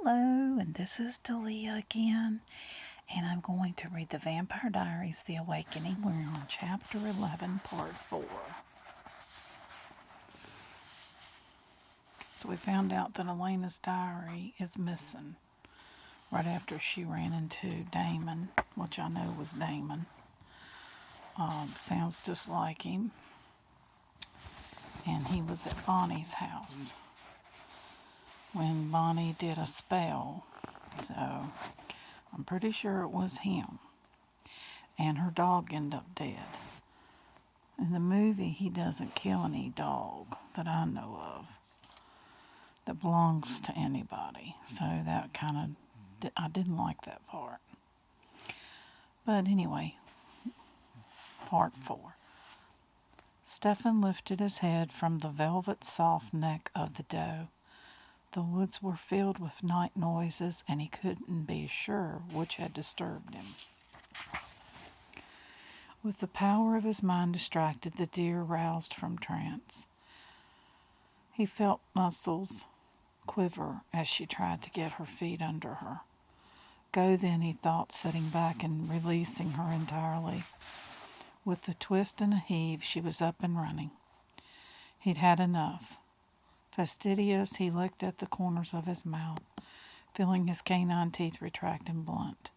Hello, and this is Dalia again, and I'm going to read the Vampire Diaries, The Awakening. We're on Chapter 11, Part 4. So we found out that Elena's diary is missing right after she ran into Damon, which I know was Damon. Sounds just like him. And he was at Bonnie's house when Bonnie did a spell. So I'm pretty sure it was him. And her dog ended up dead. In the movie, he doesn't kill any dog that I know of that belongs to anybody. So that I didn't like that part. But anyway, Part 4. Stefan lifted his head from the velvet soft neck of the doe. The woods were filled with night noises, and he couldn't be sure which had disturbed him. With the power of his mind distracted, the deer roused from trance. He felt muscles quiver as she tried to get her feet under her. Go then, he thought, sitting back and releasing her entirely. With a twist and a heave, she was up and running. He'd had enough. Fastidious, he licked at the corners of his mouth, feeling his canine teeth retract and blunt.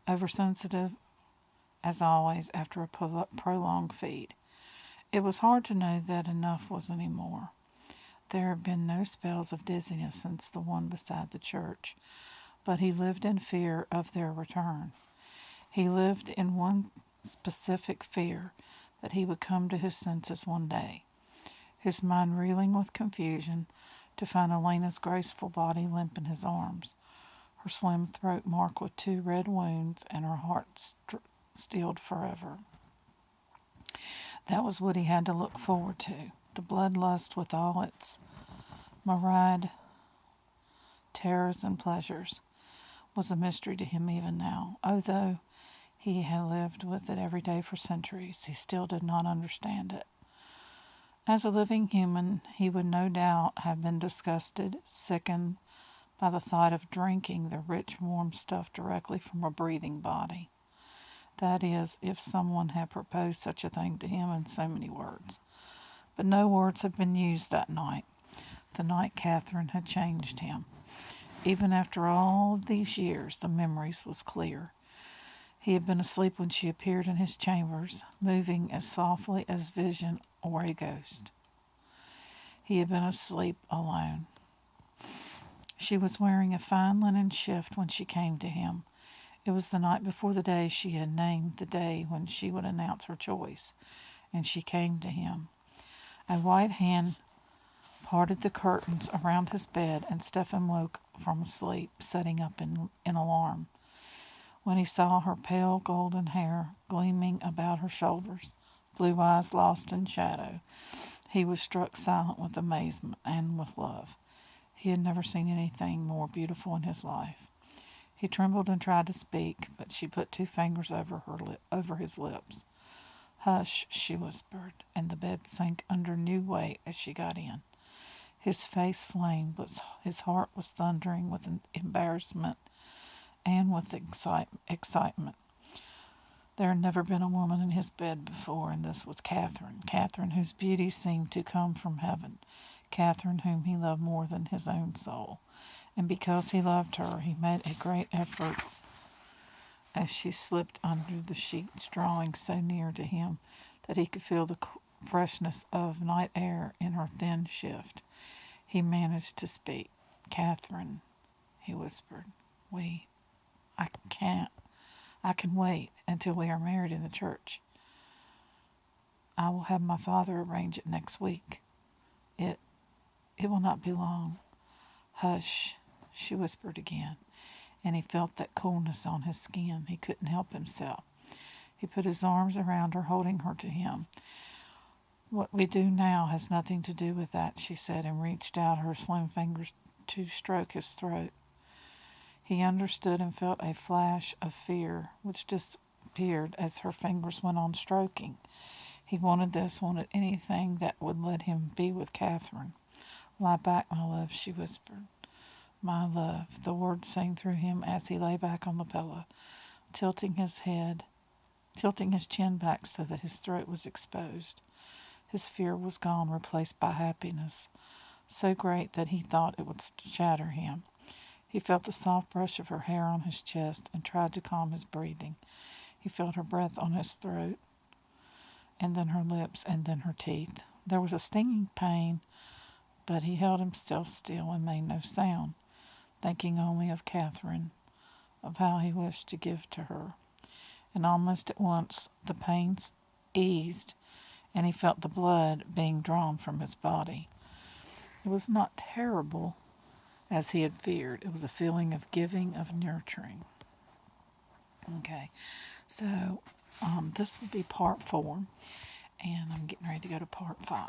Oversensitive, as always, after a prolonged feed. It was hard to know that enough was any more. There had been no spells of dizziness since the one beside the church, but he lived in fear of their return. He lived in one specific fear, that he would come to his senses one day, his mind reeling with confusion to find Elena's graceful body limp in his arms, her slim throat marked with 2 red wounds, and her heart stilled forever. That was what he had to look forward to. The bloodlust with all its myriad terrors and pleasures was a mystery to him even now. Although he had lived with it every day for centuries, he still did not understand it. As a living human, he would no doubt have been disgusted, sickened by the thought of drinking the rich, warm stuff directly from a breathing body. That is, if someone had proposed such a thing to him in so many words. But no words had been used that night, the night Catherine had changed him. Even after all these years, the memories was clear. He had been asleep when she appeared in his chambers, moving as softly as vision or a ghost. He had been asleep alone. She was wearing a fine linen shift when she came to him. It was the night before the day she had named the day when she would announce her choice, and she came to him. A white hand parted the curtains around his bed, and Stefan woke from sleep, sitting up in alarm. When he saw her pale golden hair gleaming about her shoulders, blue eyes lost in shadow, he was struck silent with amazement and with love. He had never seen anything more beautiful in his life. He trembled and tried to speak, but she put 2 fingers over his lips. "Hush," she whispered, and the bed sank under new weight as she got in. His face flamed, but his heart was thundering with embarrassment and with excitement. There had never been a woman in his bed before, and this was Catherine. Catherine, whose beauty seemed to come from heaven. Catherine, whom he loved more than his own soul. And because he loved her, he made a great effort as she slipped under the sheets, drawing so near to him that he could feel the freshness of night air in her thin shift. He managed to speak. "Catherine," he whispered, I can wait until we are married in the church. I will have my father arrange it next week. It will not be long." "Hush," she whispered again, and he felt that coolness on his skin. He couldn't help himself. He put his arms around her, holding her to him. "What we do now has nothing to do with that," she said, and reached out her slim fingers to stroke his throat. He understood and felt a flash of fear, which disappeared as her fingers went on stroking. He wanted anything that would let him be with Catherine. "Lie back, my love," she whispered. My love, the words sang through him as he lay back on the pillow, tilting his chin back so that his throat was exposed. His fear was gone, replaced by happiness, so great that he thought it would shatter him. He felt the soft brush of her hair on his chest and tried to calm his breathing. He felt her breath on his throat, and then her lips, and then her teeth. There was a stinging pain, but he held himself still and made no sound, thinking only of Catherine, of how he wished to give to her. And almost at once the pain eased, and he felt the blood being drawn from his body. It was not terrible as he had feared. It was a feeling of giving, of nurturing. Okay, so this will be part 4, and I'm getting ready to go to part 5.